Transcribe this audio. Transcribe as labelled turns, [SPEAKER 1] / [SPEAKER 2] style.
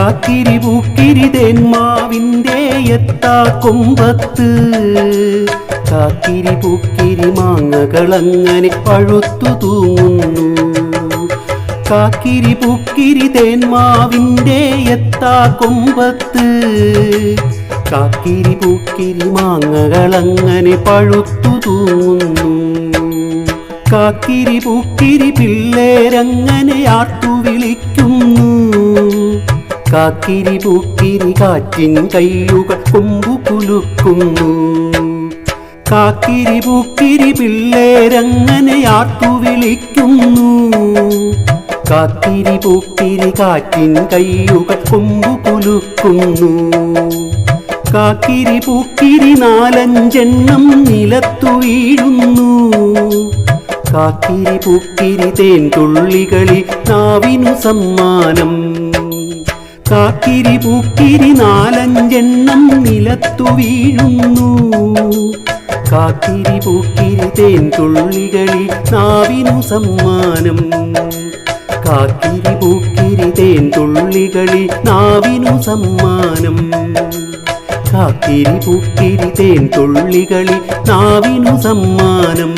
[SPEAKER 1] കാക്കിരി പൂക്കിരി തേന്മാവിൻ്റെ എത്താക്കൊമ്പത്ത് കാക്കിരി പൂക്കിരി മാങ്ങകളങ്ങനെ പഴുത്തു തൂങ്ങുന്നു. കാക്കിരി പൂക്കിരി തേന്മാവിൻ്റെ എത്താക്കൊമ്പത്ത് കാക്കിരി പൂക്കിരി മാങ്ങകളങ്ങനെ പഴുത്തു തൂങ്ങുന്നു. കാക്കിരി പൂക്കിരി പിള്ളേരങ്ങനെ ആർത്തു വിളിക്കുന്നു. കാക്കിരി പൂക്കിരി കാറ്റിൻ കയ്യുകൾ കൊമ്പു കുലുക്കുന്നു. കാക്കിരി പൂക്കിരി പിള്ളേരങ്ങനെ ആർത്തു വിളിക്കുന്നു. കാക്കിരി പൂക്കിരി കാറ്റിൻ കയ്യുകൾ കൊമ്പു കുലുക്കുന്നു. കാക്കിരി പൂക്കിരി നാലഞ്ചെണ്ണം നിലത്തു വീഴുന്നു. കാക്കിരി പൂക്കിരി തേൻ തുള്ളികളിൽ നാവിനു സമ്മാനം. കാക്കിരി പൂക്കിരി നാലഞ്ചെണ്ണം നിലത്തു വീഴുന്നു. കാക്കിരി പൂക്കിരി തേൻ തുള്ളികളിൽ നാവിനു സമ്മാനം. കാക്കിരി പൂക്കിരി തേൻ തുള്ളികളിൽ നാവിനു സമ്മാനം. കാക്കിരി പൂക്കിരി തേൻ തുള്ളികളിൽ നാവിനു സമ്മാനം.